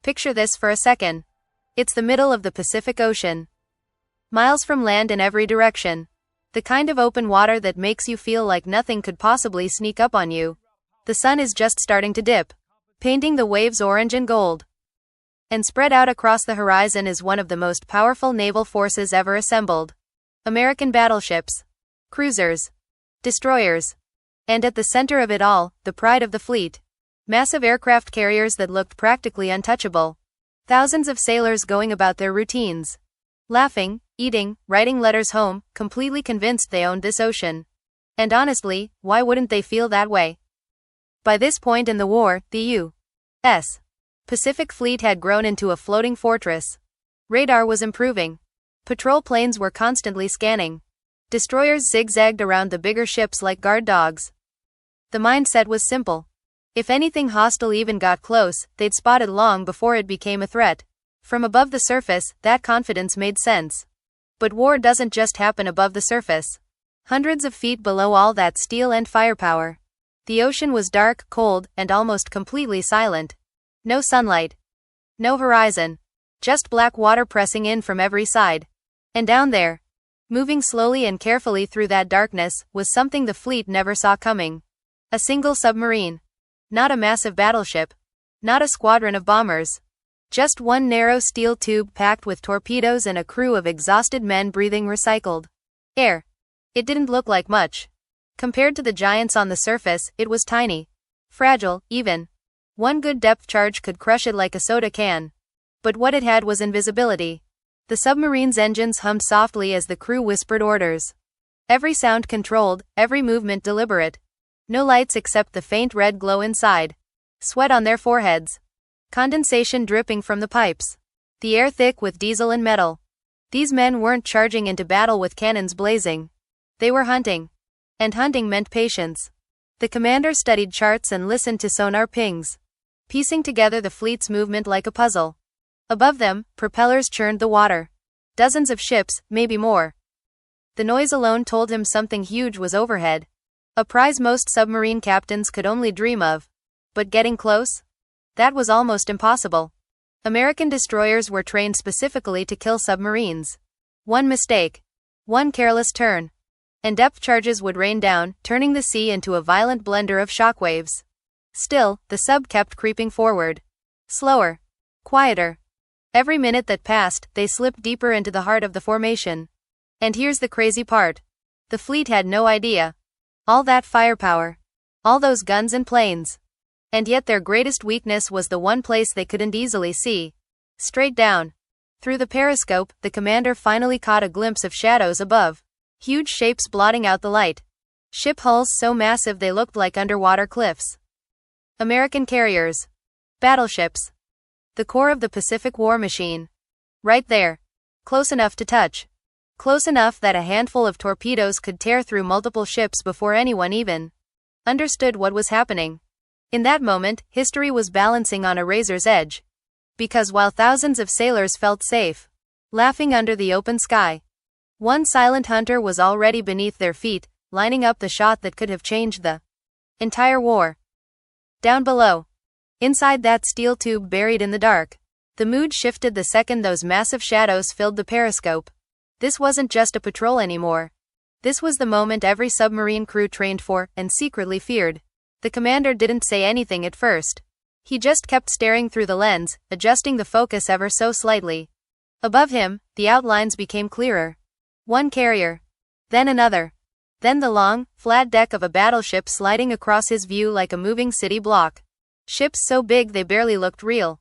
Picture this for a second. It's the middle of the Pacific Ocean. Miles from land in every direction. The kind of open water that makes you feel like nothing could possibly sneak up on you. The sun is just starting to dip, painting the waves orange and gold. And spread out across the horizon is one of the most powerful naval forces ever assembled. American battleships, cruisers, destroyers. And at the center of it all, the pride of the fleet. Massive aircraft carriers that looked practically untouchable. Thousands of sailors going about their routines. Laughing, eating, writing letters home, completely convinced they owned this ocean. And honestly, why wouldn't they feel that way? By this point in the war, the U.S. Pacific Fleet had grown into a floating fortress. Radar was improving. Patrol planes were constantly scanning. Destroyers zigzagged around the bigger ships like guard dogs. The mindset was simple. If anything hostile even got close, they'd spot it long before it became a threat. From above the surface, that confidence made sense. But war doesn't just happen above the surface. Hundreds of feet below all that steel and firepower. The ocean was dark, cold, and almost completely silent. No sunlight. No horizon. Just black water pressing in from every side. And down there, moving slowly and carefully through that darkness, was something the fleet never saw coming. A single submarine. Not a massive battleship. Not a squadron of bombers. Just one narrow steel tube packed with torpedoes and a crew of exhausted men breathing recycled air. It didn't look like much. Compared to the giants on the surface, it was tiny. Fragile, even. One good depth charge could crush it like a soda can. But what it had was invisibility. The submarine's engines hummed softly as the crew whispered orders. Every sound controlled, every movement deliberate. No lights except the faint red glow inside. Sweat on their foreheads. Condensation dripping from the pipes. The air thick with diesel and metal. These men weren't charging into battle with cannons blazing. They were hunting. And hunting meant patience. The commander studied charts and listened to sonar pings, piecing together the fleet's movement like a puzzle. Above them, propellers churned the water. Dozens of ships, maybe more. The noise alone told him something huge was overhead. A prize most submarine captains could only dream of. But getting close? That was almost impossible. American destroyers were trained specifically to kill submarines. One mistake. One careless turn. And depth charges would rain down, turning the sea into a violent blender of shockwaves. Still, the sub kept creeping forward. Slower. Quieter. Every minute that passed, they slipped deeper into the heart of the formation. And here's the crazy part. The fleet had no idea. All that firepower. All those guns and planes. And yet their greatest weakness was the one place they couldn't easily see. Straight down. Through the periscope, the commander finally caught a glimpse of shadows above. Huge shapes blotting out the light. Ship hulls so massive they looked like underwater cliffs. American carriers. Battleships. The core of the Pacific war machine. Right there. Close enough to touch. Close enough that a handful of torpedoes could tear through multiple ships before anyone even understood what was happening. In that moment, history was balancing on a razor's edge. Because while thousands of sailors felt safe, laughing under the open sky, one silent hunter was already beneath their feet, lining up the shot that could have changed the entire war. Down below. Inside that steel tube buried in the dark. The mood shifted the second those massive shadows filled the periscope. This wasn't just a patrol anymore. This was the moment every submarine crew trained for, and secretly feared. The commander didn't say anything at first. He just kept staring through the lens, adjusting the focus ever so slightly. Above him, the outlines became clearer. One carrier. Then another. Then the long, flat deck of a battleship sliding across his view like a moving city block. Ships so big they barely looked real.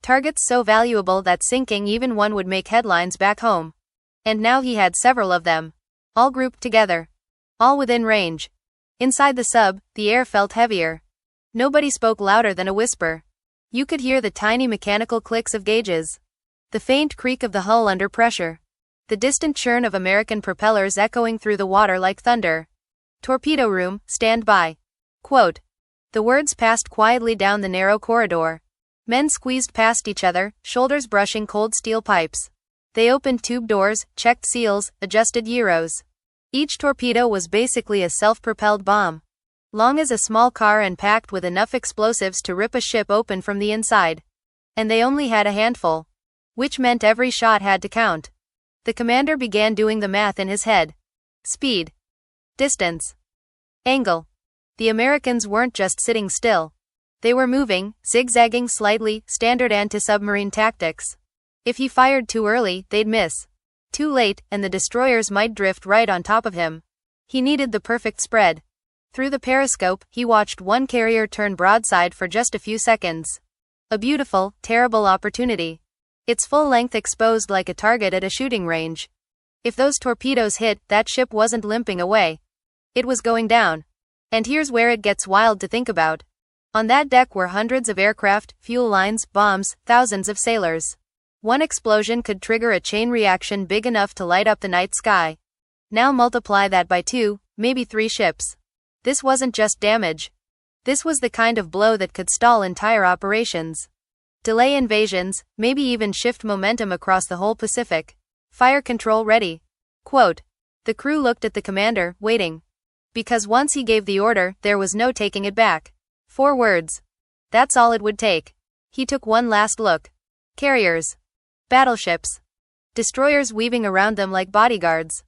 Targets so valuable that sinking even one would make headlines back home. And now he had several of them. All grouped together. All within range. Inside the sub, the air felt heavier. Nobody spoke louder than a whisper. You could hear the tiny mechanical clicks of gauges. The faint creak of the hull under pressure. The distant churn of American propellers echoing through the water like thunder. Torpedo room, stand by. Quote. The words passed quietly down the narrow corridor. Men squeezed past each other, shoulders brushing cold steel pipes. They opened tube doors, checked seals, adjusted gyros. Each torpedo was basically a self-propelled bomb. Long as a small car and packed with enough explosives to rip a ship open from the inside. And they only had a handful. Which meant every shot had to count. The commander began doing the math in his head. Speed. Distance. Angle. The Americans weren't just sitting still. They were moving, zigzagging slightly, standard anti-submarine tactics. If he fired too early, they'd miss. Too late, and the destroyers might drift right on top of him. He needed the perfect spread. Through the periscope, he watched one carrier turn broadside for just a few seconds. A beautiful, terrible opportunity. Its full length exposed like a target at a shooting range. If those torpedoes hit, that ship wasn't limping away. It was going down. And here's where it gets wild to think about. On that deck were hundreds of aircraft, fuel lines, bombs, thousands of sailors. One explosion could trigger a chain reaction big enough to light up the night sky. Now multiply that by 2, maybe 3 ships. This wasn't just damage. This was the kind of blow that could stall entire operations. Delay invasions, maybe even shift momentum across the whole Pacific. Fire control ready. Quote. The crew looked at the commander, waiting. Because once he gave the order, there was no taking it back. 4 words. That's all it would take. He took one last look. Carriers. Battleships. Destroyers weaving around them like bodyguards.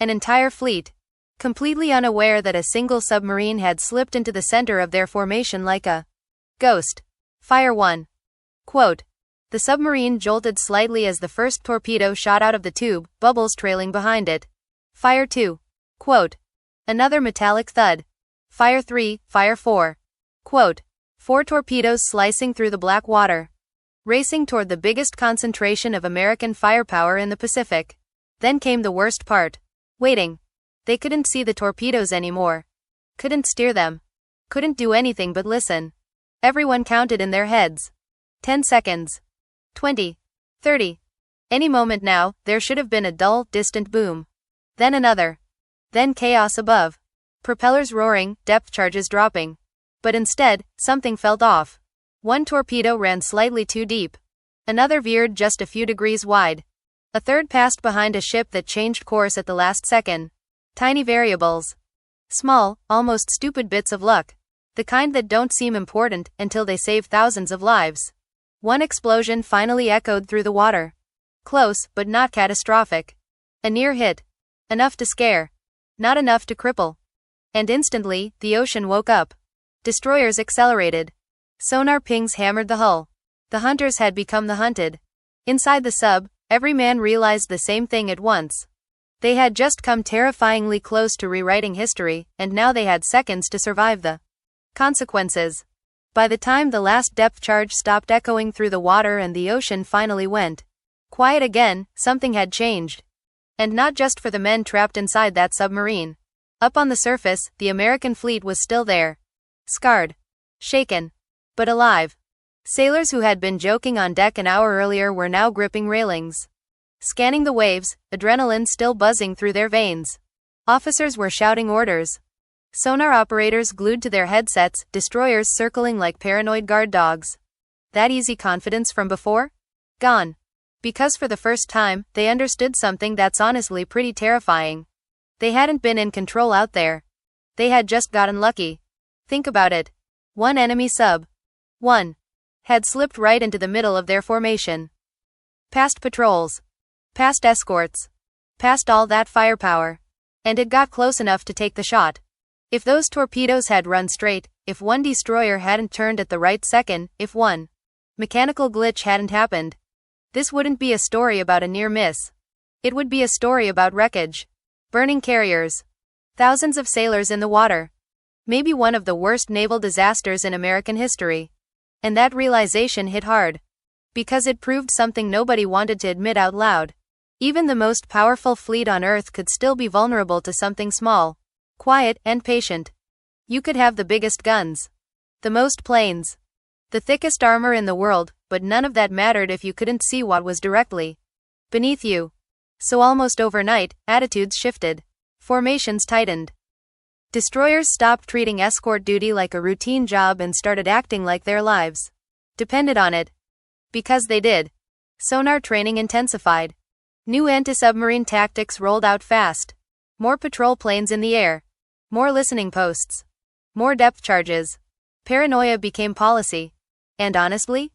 An entire fleet. Completely unaware that a single submarine had slipped into the center of their formation like a ghost. Fire 1. Quote. The submarine jolted slightly as the first torpedo shot out of the tube, bubbles trailing behind it. Fire 2. Quote. Another metallic thud. Fire 3, fire 4. Quote. 4 torpedoes slicing through the black water. Racing toward the biggest concentration of American firepower in the Pacific. Then came the worst part. Waiting. They couldn't see the torpedoes anymore. Couldn't steer them. Couldn't do anything but listen. Everyone counted in their heads. 10 seconds. 20. 30. Any moment now, there should have been a dull, distant boom. Then another. Then chaos above. Propellers roaring, depth charges dropping. But instead, something felt off. One torpedo ran slightly too deep. Another veered just a few degrees wide. A third passed behind a ship that changed course at the last second. Tiny variables. Small, almost stupid bits of luck. The kind that don't seem important until they save thousands of lives. One explosion finally echoed through the water. Close, but not catastrophic. A near hit. Enough to scare. Not enough to cripple. And instantly, the ocean woke up. Destroyers accelerated. Sonar pings hammered the hull. The hunters had become the hunted. Inside the sub, every man realized the same thing at once. They had just come terrifyingly close to rewriting history, and now they had seconds to survive the consequences. By the time the last depth charge stopped echoing through the water and the ocean finally went quiet again, something had changed. And not just for the men trapped inside that submarine. Up on the surface, the American fleet was still there. Scarred. Shaken. But alive. Sailors who had been joking on deck an hour earlier were now gripping railings. Scanning the waves, adrenaline still buzzing through their veins. Officers were shouting orders. Sonar operators glued to their headsets, destroyers circling like paranoid guard dogs. That easy confidence from before? Gone. Because for the first time, they understood something that's honestly pretty terrifying. They hadn't been in control out there. They had just gotten lucky. Think about it. One enemy sub. One. Had slipped right into the middle of their formation. Past patrols. Past escorts. Past all that firepower. And it got close enough to take the shot. If those torpedoes had run straight, if one destroyer hadn't turned at the right second, if one mechanical glitch hadn't happened, this wouldn't be a story about a near miss. It would be a story about wreckage. Burning carriers. Thousands of sailors in the water. Maybe one of the worst naval disasters in American history. And that realization hit hard. Because it proved something nobody wanted to admit out loud. Even the most powerful fleet on Earth could still be vulnerable to something small, quiet, and patient. You could have the biggest guns. The most planes. The thickest armor in the world, but none of that mattered if you couldn't see what was directly beneath you. So almost overnight, attitudes shifted. Formations tightened. Destroyers stopped treating escort duty like a routine job and started acting like their lives depended on it. Because they did. Sonar training intensified. New anti-submarine tactics rolled out fast. More patrol planes in the air. More listening posts. More depth charges. Paranoia became policy. And honestly,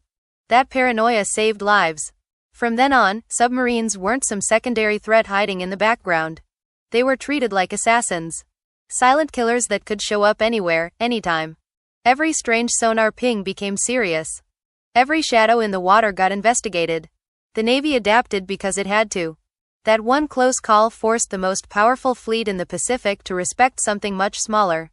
That paranoia saved lives. From then on, submarines weren't some secondary threat hiding in the background. They were treated like assassins. Silent killers that could show up anywhere, anytime. Every strange sonar ping became serious. Every shadow in the water got investigated. The Navy adapted because it had to. That one close call forced the most powerful fleet in the Pacific to respect something much smaller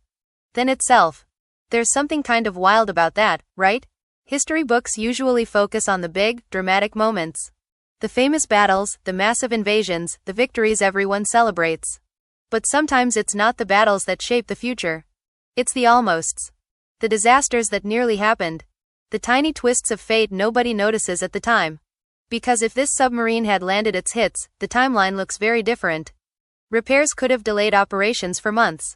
than itself. There's something kind of wild about that, right? History books usually focus on the big, dramatic moments. The famous battles, the massive invasions, the victories everyone celebrates. But sometimes it's not the battles that shape the future. It's the almosts. The disasters that nearly happened. The tiny twists of fate nobody notices at the time. Because if this submarine had landed its hits, the timeline looks very different. Repairs could have delayed operations for months.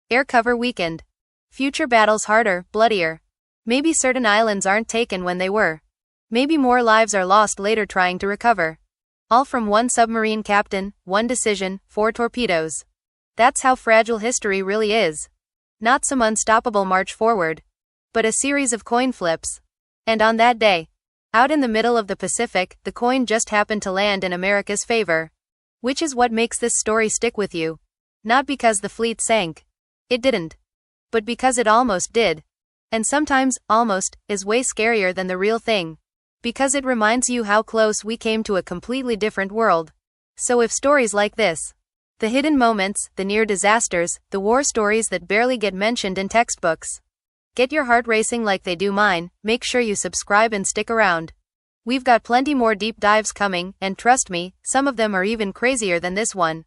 Air cover weakened. Future battles harder, bloodier. Maybe certain islands aren't taken when they were. Maybe more lives are lost later trying to recover. All from one submarine captain, one decision, 4 torpedoes. That's how fragile history really is. Not some unstoppable march forward, but a series of coin flips. And on that day, out in the middle of the Pacific, the coin just happened to land in America's favor. Which is what makes this story stick with you. Not because the fleet sank. It didn't. But because it almost did. And sometimes, almost, is way scarier than the real thing. Because it reminds you how close we came to a completely different world. So if stories like this, the hidden moments, the near disasters, the war stories that barely get mentioned in textbooks, get your heart racing like they do mine, make sure you subscribe and stick around. We've got plenty more deep dives coming, and trust me, some of them are even crazier than this one.